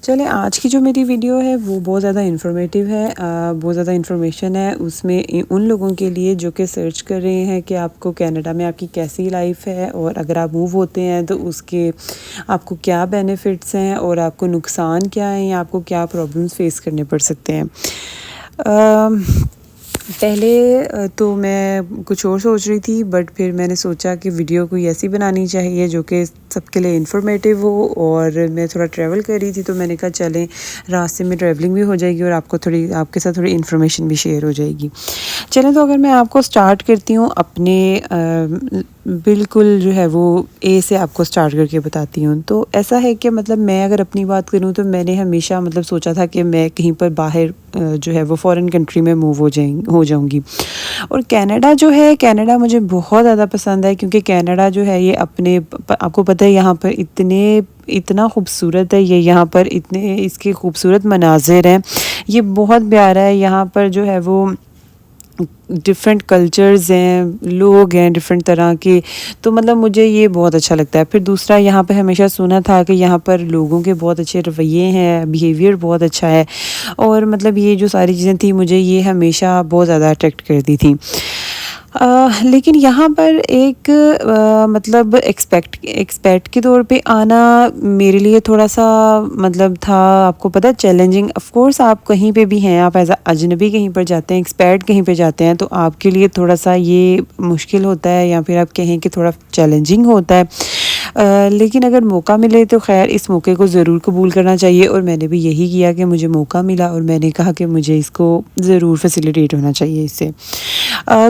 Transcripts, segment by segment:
چلیں آج کی جو میری ویڈیو ہے وہ بہت زیادہ انفارمیٹیو ہے، بہت زیادہ انفارمیشن ہے اس میں ان لوگوں کے لیے جو کہ سرچ کر رہے ہیں کہ آپ کو کینیڈا میں آپ کی کیسی لائف ہے، اور اگر آپ موو ہوتے ہیں تو اس کے آپ کو کیا بینیفٹس ہیں اور آپ کو نقصان کیا ہیں یا آپ کو کیا پرابلمس فیس کرنے پڑ سکتے ہیں۔ پہلے تو میں کچھ اور سوچ رہی تھی، بٹ پھر میں نے سوچا کہ ویڈیو کوئی ایسی بنانی چاہیے جو کہ سب کے لیے انفارمیٹیو ہو، اور میں تھوڑا ٹریول کر رہی تھی تو میں نے کہا چلیں راستے میں ٹریولنگ بھی ہو جائے گی اور آپ کے ساتھ تھوڑی انفارمیشن بھی شیئر ہو جائے گی۔ چلیں تو اگر میں آپ کو سٹارٹ کرتی ہوں اپنے بالکل جو ہے وہ اے سے آپ کو سٹارٹ کر کے بتاتی ہوں، تو ایسا ہے کہ مطلب میں اگر اپنی بات کروں تو میں نے ہمیشہ مطلب سوچا تھا کہ میں کہیں پر باہر جو ہے وہ فورن کنٹری میں موو ہو جاؤں گی، اور کینیڈا جو ہے کینیڈا مجھے بہت زیادہ پسند ہے، کیونکہ کینیڈا جو ہے یہ آپ کو پتہ ہے یہاں پر اتنا خوبصورت ہے، یہ یہاں پر اتنے اس کے خوبصورت مناظر ہیں، یہ بہت پیارا ہے، یہاں پر جو ہے وہ ڈفرینٹ کلچرز ہیں، لوگ ہیں ڈفرینٹ طرح کے، تو مطلب مجھے یہ بہت اچھا لگتا ہے۔ پھر دوسرا یہاں پہ ہمیشہ سنا تھا کہ یہاں پر لوگوں کے بہت اچھے رویے ہیں، بیہیویئر بہت اچھا ہے، اور مطلب یہ جو ساری چیزیں تھیں مجھے یہ ہمیشہ بہت زیادہ اٹریکٹ کرتی تھیں۔ لیکن یہاں پر ایک مطلب ایکسپیکٹ کے طور پہ آنا میرے لیے تھوڑا سا مطلب تھا، آپ کو پتہ چیلنجنگ، آف کورس آپ کہیں پہ بھی ہیں، آپ ایز اجنبی کہیں پر جاتے ہیں، ایکسپیٹ کہیں پہ جاتے ہیں تو آپ کے لیے تھوڑا سا یہ مشکل ہوتا ہے، یا پھر آپ کہیں کہ تھوڑا چیلنجنگ ہوتا ہے، لیکن اگر موقع ملے تو خیر اس موقع کو ضرور قبول کرنا چاہیے، اور میں نے بھی یہی کیا کہ مجھے موقع ملا اور میں نے کہا کہ مجھے اس کو ضرور فیسیلیٹیٹ ہونا چاہیے اس سے۔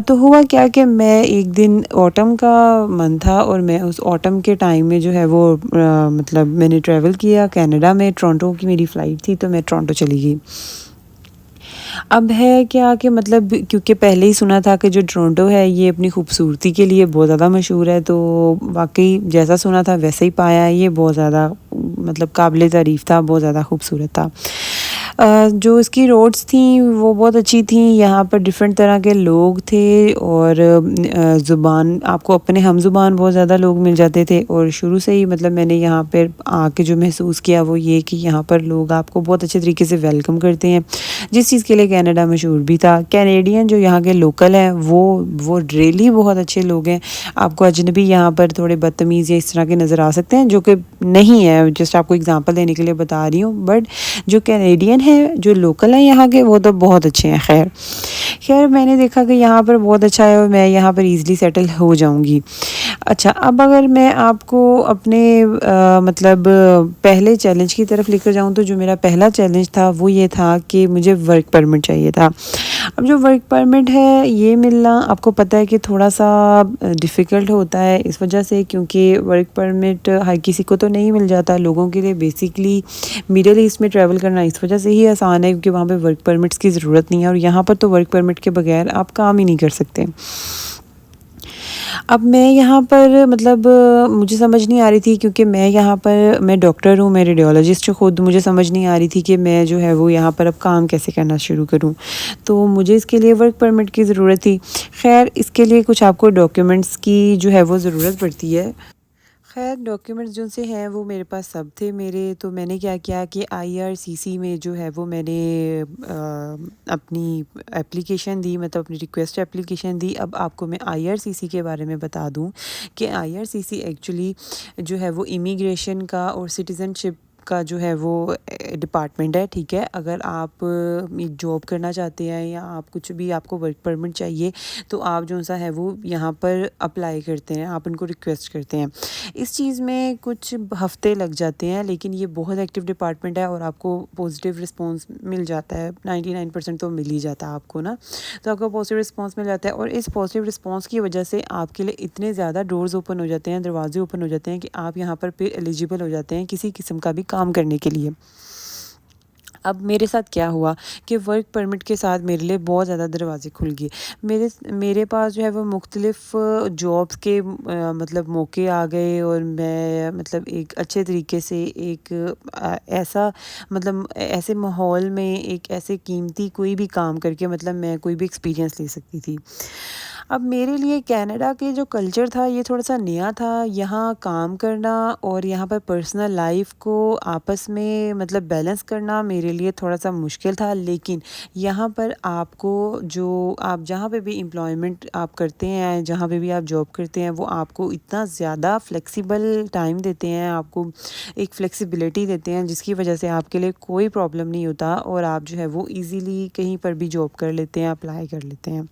تو ہوا کیا کہ میں ایک دن آٹم کا من تھا، اور میں اس آٹم کے ٹائم میں جو ہے وہ مطلب میں نے ٹریول کیا کینیڈا میں، ٹورنٹو کی میری فلائٹ تھی تو میں ٹورنٹو چلی گئی۔ اب ہے کیا کہ مطلب کیونکہ پہلے ہی سنا تھا کہ جو ٹورنٹو ہے یہ اپنی خوبصورتی کے لیے بہت زیادہ مشہور ہے، تو واقعی جیسا سنا تھا ویسے ہی پایا ہے، یہ بہت زیادہ مطلب قابل تعریف تھا، بہت زیادہ خوبصورت تھا۔ جو اس کی روڈز تھیں وہ بہت اچھی تھیں، یہاں پر ڈفرینٹ طرح کے لوگ تھے، اور زبان آپ کو اپنے ہم زبان بہت زیادہ لوگ مل جاتے تھے، اور شروع سے ہی مطلب میں نے یہاں پر آ کے جو محسوس کیا وہ یہ کہ یہاں پر لوگ آپ کو بہت اچھے طریقے سے ویلکم کرتے ہیں، جس چیز کے لیے کینیڈا مشہور بھی تھا۔ کینیڈین جو یہاں کے لوکل ہیں وہ ریلی بہت اچھے لوگ ہیں، آپ کو اجنبی یہاں پر تھوڑے بدتمیز یا اس طرح کے نظر آ سکتے ہیں، جو کہ نہیں ہے، جسٹ آپ کو اگزامپل دینے کے لیے بتا رہی ہوں، بٹ جو کینیڈین ہیں جو لوکل ہیں یہاں کے وہ تو بہت اچھے ہیں۔ خیر میں نے دیکھا کہ یہاں پر بہت اچھا ہے اور میں یہاں پر ایزلی سیٹل ہو جاؤں گی۔ اچھا، اب اگر میں آپ کو اپنے مطلب پہلے چیلنج کی طرف لے کر جاؤں تو جو میرا پہلا چیلنج تھا وہ یہ تھا کہ مجھے ورک پرمٹ چاہیے تھا۔ اب جو ورک پرمٹ ہے یہ ملنا آپ کو پتہ ہے کہ تھوڑا سا ڈیفیکلٹ ہوتا ہے، اس وجہ سے کیونکہ ورک پرمٹ ہر کسی کو تو نہیں مل جاتا، لوگوں کے لیے بیسکلی مڈل ایسٹ میں ٹریول کرنا اس وجہ سے ہی آسان ہے کیونکہ وہاں پہ ورک پرمٹس کی ضرورت نہیں ہے، اور یہاں پر تو ورک پرمٹ کے بغیر آپ کام ہی نہیں کر سکتے۔ اب میں یہاں پر مطلب مجھے سمجھ نہیں آ رہی تھی، کیونکہ میں یہاں پر میں ڈاکٹر ہوں، میں ریڈیولوجسٹ ہوں خود، مجھے سمجھ نہیں آ رہی تھی کہ میں جو ہے وہ یہاں پر اب کام کیسے کرنا شروع کروں، تو مجھے اس کے لیے ورک پرمٹ کی ضرورت تھی۔ خیر اس کے لیے کچھ آپ کو ڈاکیومنٹس کی جو ہے وہ ضرورت پڑتی ہے۔ خیر ڈاکیومنٹس جو سے ہیں وہ میرے پاس سب تھے میرے، تو میں نے کیا کیا کہ IRCC میں جو ہے وہ میں نے اپنی اپلیکیشن دی، مطلب اپنی ریکویسٹ اپلیکیشن دی۔ اب آپ کو میں IRCC کے بارے میں بتا دوں کہ IRCC ایکچولی جو ہے وہ امیگریشن کا اور سٹیزن شپ کا جو ہے وہ ڈپارٹمنٹ ہے، ٹھیک ہے۔ اگر آپ جاب کرنا چاہتے ہیں یا آپ کچھ بھی آپ کو ورک پرمٹ چاہیے تو آپ جو سا ہے وہ یہاں پر اپلائی کرتے ہیں، آپ ان کو ریکویسٹ کرتے ہیں۔ اس چیز میں کچھ ہفتے لگ جاتے ہیں، لیکن یہ بہت ایکٹیو ڈپارٹمنٹ ہے اور آپ کو پازیٹیو رسپانس مل جاتا ہے، 99% تو مل ہی جاتا ہے آپ کو نا، تو آپ کو پازیٹیو رسپانس مل جاتا ہے، اور اس پازیٹیو رسپانس کی وجہ سے آپ کے لیے اتنے زیادہ ڈورز اوپن ہو جاتے ہیں، دروازے اوپن ہو جاتے ہیں کہ آپ یہاں پر پھر ایلیجیبل ہو جاتے ہیں کسی قسم کا بھی کام کرنے کے لیے۔ اب میرے ساتھ کیا ہوا کہ ورک پرمٹ کے ساتھ میرے لیے بہت زیادہ دروازے کھل گئے، میرے پاس جو ہے وہ مختلف جابس کے مطلب موقع آ گئے، اور میں مطلب ایک اچھے طریقے سے ایک ایسا مطلب ایسے ماحول میں ایک ایسے قیمتی کوئی بھی کام کر کے مطلب میں کوئی بھی ایکسپیرینس لے سکتی تھی۔ اب میرے لیے کینیڈا کے جو کلچر تھا یہ تھوڑا سا نیا تھا. یہاں کام کرنا اور یہاں پر پرسنل لائف کو آپس میں مطلب بیلنس کرنا میرے لیے تھوڑا سا مشکل تھا. لیکن یہاں پر آپ کو جو آپ جہاں پہ بھی امپلائمنٹ آپ کرتے ہیں, جہاں پہ بھی آپ جاب کرتے ہیں, وہ آپ کو اتنا زیادہ فلیکسیبل ٹائم دیتے ہیں, آپ کو ایک فلیکسیبلٹی دیتے ہیں جس کی وجہ سے آپ کے لیے کوئی پرابلم نہیں ہوتا اور آپ جو ہے وہ ایزیلی کہیں پر بھی جاب کر لیتے ہیں, اپلائی کر لیتے ہیں.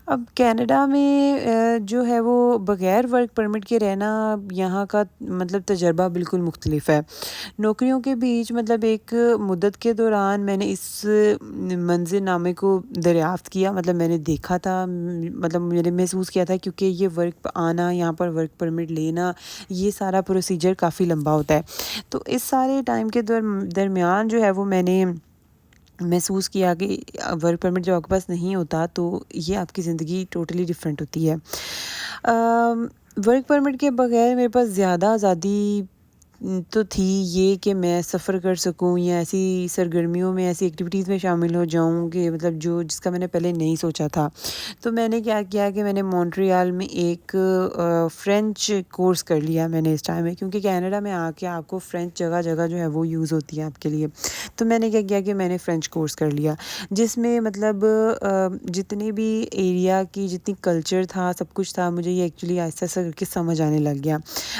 اب کینیڈا میں جو ہے وہ بغیر ورک پرمٹ کے رہنا یہاں کا مطلب تجربہ بالکل مختلف ہے. نوکریوں کے بیچ مطلب ایک مدت کے دوران میں نے اس منظر نامے کو دریافت کیا, مطلب میں نے دیکھا تھا, مطلب میں نے محسوس کیا تھا کیونکہ یہ ورک آنا, یہاں پر ورک پرمٹ لینا, یہ سارا پروسیجر کافی لمبا ہوتا ہے. تو اس سارے ٹائم کے درمیان جو ہے وہ میں نے محسوس کیا کہ ورک پرمٹ جب آپ کے پاس نہیں ہوتا تو یہ آپ کی زندگی ٹوٹلی ڈفرینٹ ہوتی ہے. ورک پرمٹ کے بغیر میرے پاس زیادہ آزادی تو تھی یہ کہ میں سفر کر سکوں یا ایسی سرگرمیوں میں, ایسی ایکٹیویٹیز میں شامل ہو جاؤں کہ مطلب جس کا میں نے پہلے نہیں سوچا تھا. تو میں نے کیا کیا کہ میں نے مونٹریال میں ایک فرینچ کورس کر لیا میں نے اس ٹائم میں, کیونکہ کینیڈا میں آ کے آپ کو فرینچ جگہ جگہ جو ہے وہ یوز ہوتی ہے آپ کے لیے. تو میں نے کیا کیا کہ میں نے فرینچ کورس کر لیا جس میں مطلب جتنے بھی ایریا کی جتنی کلچر تھا سب کچھ تھا, مجھے یہ ایکچولی آہستہ آہستہ کر کے سمجھ آنے لگ گیا.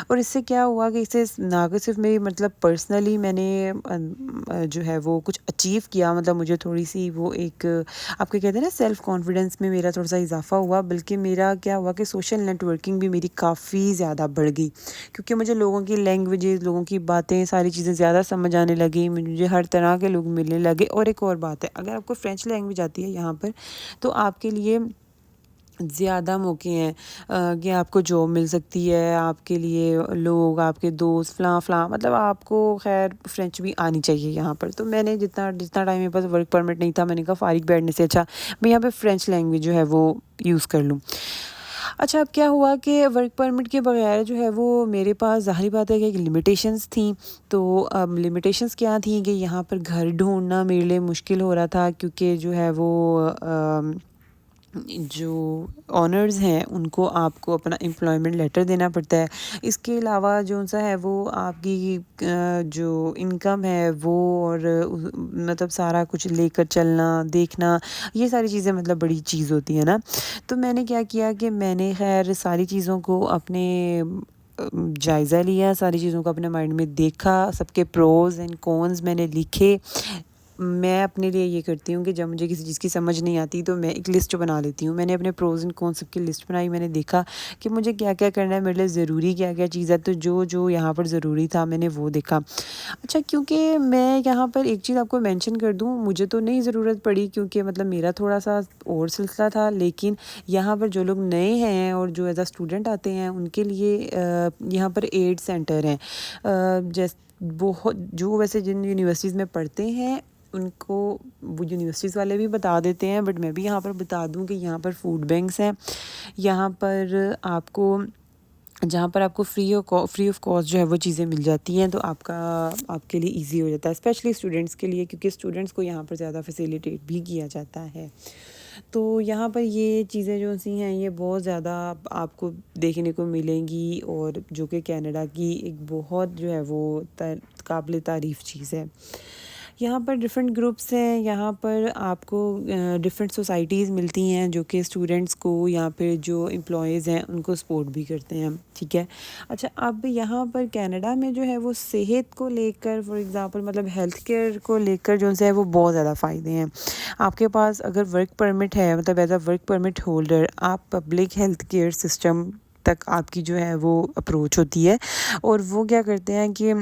اور اس سے کیا ہوا کہ اس سے نہ صرف میری مطلب پرسنلی میں نے جو ہے وہ کچھ اچیو کیا, مطلب مجھے تھوڑی سی وہ ایک آپ کے کہتے ہیں نا سیلف کانفیڈنس میں میرا تھوڑا سا اضافہ ہوا, بلکہ میرا کیا ہوا کہ سوشل نیٹ ورکنگ بھی میری کافی زیادہ بڑھ گئی, کیونکہ مجھے لوگوں کی لینگویجز, لوگوں کی باتیں, ساری چیزیں زیادہ سمجھ آنے لگی, مجھے ہر طرح کے لوگ ملنے لگے. اور ایک اور بات ہے, اگر آپ کو فرینچ لینگویج آتی ہے یہاں پر تو آپ کے لیے زیادہ موقع ہیں کہ آپ کو جاب مل سکتی ہے, آپ کے لیے لوگ, آپ کے دوست, فلاں مطلب آپ کو خیر فرینچ بھی آنی چاہیے یہاں پر. تو میں نے جتنا ٹائم میرے پاس ورک پرمٹ نہیں تھا, میں نے کہا فارغ بیٹھنے سے اچھا میں یہاں پہ فرینچ لینگویج جو ہے وہ یوز کر لوں. اچھا اب کیا ہوا کہ ورک پرمٹ کے بغیر جو ہے وہ میرے پاس ظاہری بات ہے کہ ایک لمیٹیشنز تھیں. تو اب لمیٹیشنز کیا تھیں کہ یہاں پر گھر ڈھونڈنا میرے لیے مشکل ہو رہا تھا, کیونکہ جو ہے وہ جو آنرز ہیں ان کو آپ کو اپنا امپلائمنٹ لیٹر دینا پڑتا ہے. اس کے علاوہ جو سا ہے وہ آپ کی جو انکم ہے وہ اور مطلب سارا کچھ لے کر چلنا, دیکھنا, یہ ساری چیزیں مطلب بڑی چیز ہوتی ہے نا. تو میں نے کیا کیا کہ میں نے خیر ساری چیزوں کو اپنے جائزہ لیا, ساری چیزوں کو اپنے مائنڈ میں دیکھا, سب کے پروز اینڈ کونز میں نے لکھے. میں اپنے لیے یہ کرتی ہوں کہ جب مجھے کسی چیز کی سمجھ نہیں آتی تو میں ایک لسٹ بنا لیتی ہوں. میں نے اپنے پروز اینڈ کونز سب کی لسٹ بنائی, میں نے دیکھا کہ مجھے کیا کیا کرنا ہے, میرے لیے ضروری کیا کیا چیز ہے. تو جو یہاں پر ضروری تھا میں نے وہ دیکھا. اچھا کیونکہ میں یہاں پر ایک چیز آپ کو مینشن کر دوں, مجھے تو نہیں ضرورت پڑی کیونکہ مطلب میرا تھوڑا سا اور سلسلہ تھا, لیکن یہاں پر جو لوگ نئے ہیں اور جو ایز اے اسٹوڈنٹ آتے ہیں ان کے لیے یہاں پر ایڈ سینٹر ہیں. بہت جو ویسے جن یونیورسٹیز میں پڑھتے ہیں ان کو وہ یونیورسٹیز والے بھی بتا دیتے ہیں, بٹ میں بھی یہاں پر بتا دوں کہ یہاں پر فوڈ بینکس ہیں. یہاں پر آپ کو جہاں پر آپ کو فری آف کاسٹ جو ہے وہ چیزیں مل جاتی ہیں, تو آپ کے لیے ایزی ہو جاتا ہے, اسپیشلی اسٹوڈنٹس کے لیے, کیونکہ اسٹوڈنٹس کو یہاں پر زیادہ فیسیلیٹیٹ بھی کیا جاتا ہے. تو یہاں پر یہ چیزیں جو سی ہیں یہ بہت زیادہ آپ کو دیکھنے کو ملیں گی, اور جو کہ کینیڈا کی ایک بہت جو ہے وہ قابل تعریف چیز ہے. یہاں پر ڈفرینٹ گروپس ہیں, یہاں پر آپ کو ڈفرینٹ سوسائٹیز ملتی ہیں جو کہ اسٹوڈنٹس کو یا پھر جو امپلائیز ہیں ان کو سپورٹ بھی کرتے ہیں. ٹھیک ہے. اچھا اب یہاں پر کینیڈا میں جو ہے وہ صحت کو لے کر فار ایگزامپل مطلب ہیلتھ کیئر کو لے کر جو ہے وہ بہت زیادہ فائدے ہیں. آپ کے پاس اگر ورک پرمٹ ہے, مطلب as a work permit holder آپ پبلک ہیلتھ کیئر سسٹم تک آپ کی جو ہے وہ اپروچ ہوتی ہے. اور وہ کیا کرتے ہیں کہ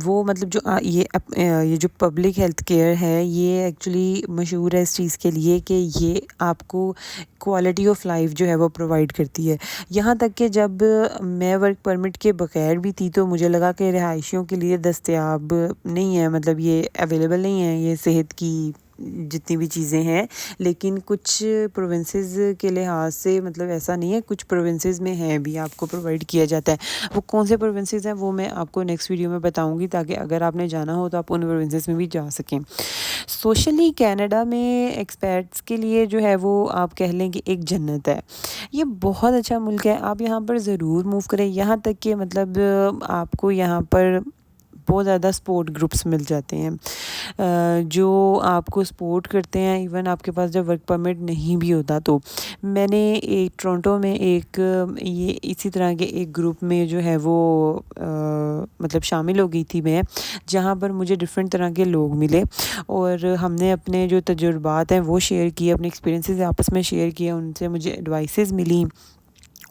وہ مطلب جو یہ جو پبلک ہیلتھ کیئر ہے یہ ایکچولی مشہور ہے اس چیز کے لیے کہ یہ آپ کو کوالٹی آف لائف جو ہے وہ پرووائڈ کرتی ہے. یہاں تک کہ جب میں ورک پرمٹ کے بغیر بھی تھی تو مجھے لگا کہ رہائشیوں کے لیے دستیاب نہیں ہے, مطلب یہ اویلیبل نہیں ہے یہ صحت کی جتنی بھی چیزیں ہیں. لیکن کچھ پروونسز کے لحاظ سے مطلب ایسا نہیں ہے, کچھ پروونسز میں ہیں بھی آپ کو پرووائڈ کیا جاتا ہے. وہ کون سے پروونسز ہیں وہ میں آپ کو نیکسٹ ویڈیو میں بتاؤں گی, تاکہ اگر آپ نے جانا ہو تو آپ ان پروونسز میں بھی جا سکیں. سوشلی کینیڈا میں ایکسپیٹس کے لیے جو ہے وہ آپ کہہ لیں کہ ایک جنت ہے. یہ بہت اچھا ملک ہے, آپ یہاں پر ضرور موو کریں. یہاں تک کہ مطلب آپ کو یہاں پر بہت زیادہ سپورٹ گروپس مل جاتے ہیں جو آپ کو سپورٹ کرتے ہیں, ایون آپ کے پاس جب ورک پرمٹ نہیں بھی ہوتا تو. میں نے ایک ٹورنٹو میں ایک یہ اسی طرح کے ایک گروپ میں جو ہے وہ مطلب شامل ہو گئی تھی میں, جہاں پر مجھے ڈفرینٹ طرح کے لوگ ملے اور ہم نے اپنے جو تجربات ہیں وہ شیئر کیے, اپنے ایکسپیرینسز آپس میں شیئر کیے, ان سے مجھے ایڈوائسز ملیں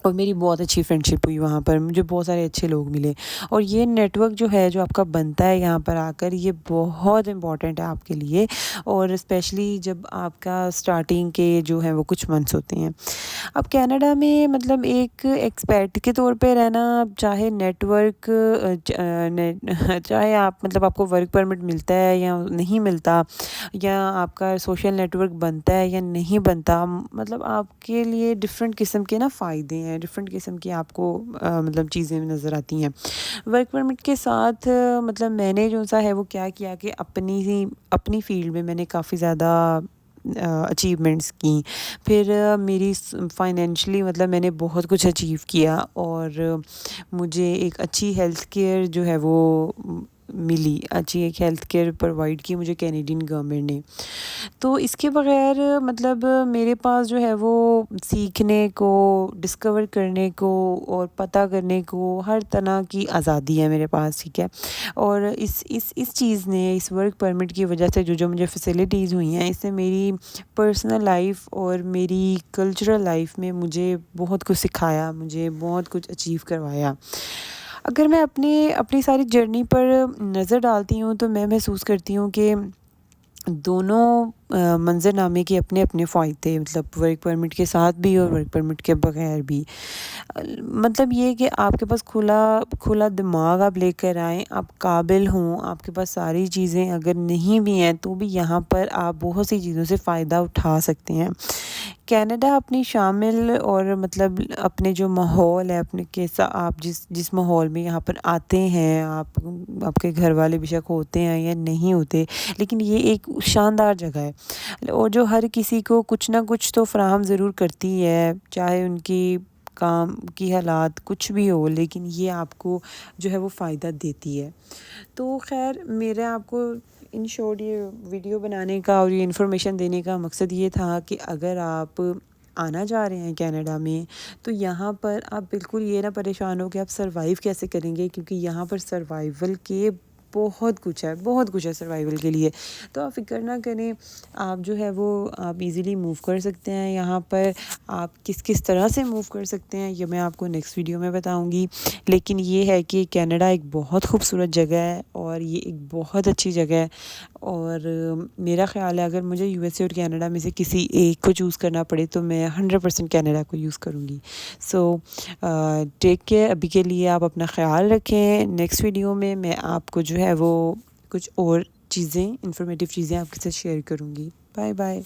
اور میری بہت اچھی فرینڈشپ ہوئی وہاں پر. مجھے بہت سارے اچھے لوگ ملے اور یہ نیٹ ورک جو ہے جو آپ کا بنتا ہے یہاں پر آ کر, یہ بہت امپورٹنٹ ہے آپ کے لیے, اور اسپیشلی جب آپ کا سٹارٹنگ کے جو ہے وہ کچھ منتھس ہوتے ہیں. اب کینیڈا میں مطلب ایک ایکسپیٹ کے طور پہ رہنا, چاہے نیٹ ورک چاہے آپ مطلب آپ کو ورک پرمٹ ملتا ہے یا نہیں ملتا, یا آپ کا سوشل نیٹ ورک بنتا ہے یا نہیں بنتا, مطلب آپ کے لیے ڈفرینٹ قسم کے نا فائدے ہیں, ڈفرینٹ قسم کی آپ کو مطلب چیزیں نظر آتی ہیں. ورک پرمٹ کے ساتھ مطلب میں نے جو سا ہے وہ کیا کہ اپنی فیلڈ میں نے کافی زیادہ اچیومنٹس کی. پھر میری فائنینشلی مطلب میں نے بہت کچھ اچیو کیا, اور مجھے ایک اچھی ہیلتھ کیئر جو ہے وہ ملی, اچھی ایک ہیلتھ کیئر پرووائڈ کی مجھے کینیڈین گورنمنٹ نے. تو اس کے بغیر مطلب میرے پاس جو ہے وہ سیکھنے کو, ڈسکور کرنے کو اور پتہ کرنے کو ہر طرح کی آزادی ہے میرے پاس, ٹھیک ہے. اور اس چیز نے, اس ورک پرمٹ کی وجہ سے جو مجھے فیسلٹیز ہوئی ہیں, اس سے میری پرسنل لائف اور میری کلچرل لائف میں مجھے بہت کچھ سکھایا, مجھے بہت کچھ اچیو کروایا. اگر میں اپنی ساری جرنی پر نظر ڈالتی ہوں تو میں محسوس کرتی ہوں کہ دونوں منظرنامے کے اپنے اپنے فائدے, مطلب ورک پرمٹ کے ساتھ بھی اور ورک پرمٹ کے بغیر بھی. مطلب یہ کہ آپ کے پاس کھلا دماغ آپ لے کر آئیں, آپ قابل ہوں, آپ کے پاس ساری چیزیں اگر نہیں بھی ہیں تو بھی یہاں پر آپ بہت سی چیزوں سے فائدہ اٹھا سکتے ہیں. کینیڈا اپنی شامل اور مطلب اپنے جو ماحول ہے, اپنے کیسا آپ جس ماحول میں یہاں پر آتے ہیں, آپ کے گھر والے بے شک ہوتے ہیں یا نہیں ہوتے, لیکن یہ ایک شاندار جگہ ہے اور جو ہر کسی کو کچھ نہ کچھ تو فراہم ضرور کرتی ہے, چاہے ان کی کام کی حالات کچھ بھی ہو, لیکن یہ آپ کو جو ہے وہ فائدہ دیتی ہے. تو خیر, میرا آپ کو ان شارٹ یہ ویڈیو بنانے کا اور یہ انفارمیشن دینے کا مقصد یہ تھا کہ اگر آپ آنا چاہ رہے ہیں کینیڈا میں تو یہاں پر آپ بالکل یہ نہ پریشان ہو کہ آپ سروائیو کیسے کریں گے, کیونکہ یہاں پر سروائیول کے بہت کچھ ہے سروائیول کے لیے. تو آپ فکر نہ کریں, آپ جو ہے وہ آپ ایزیلی موو کر سکتے ہیں. یہاں پر آپ کس طرح سے موو کر سکتے ہیں یہ میں آپ کو نیکسٹ ویڈیو میں بتاؤں گی. لیکن یہ ہے کہ کینیڈا ایک بہت خوبصورت جگہ ہے اور یہ ایک بہت اچھی جگہ ہے, اور میرا خیال ہے اگر مجھے یو ایس اے اور کینیڈا میں سے کسی ایک کو چوز کرنا پڑے تو میں 100% کینیڈا کو یوز کروں گی. سو ٹیک کیئر. ابھی کے لیے آپ اپنا خیال رکھیں. نیکسٹ ویڈیو میں آپ کو جو ہے وہ کچھ اور چیزیں, انفارمیٹیو چیزیں آپ کے ساتھ شیئر کروں گی. Bye bye.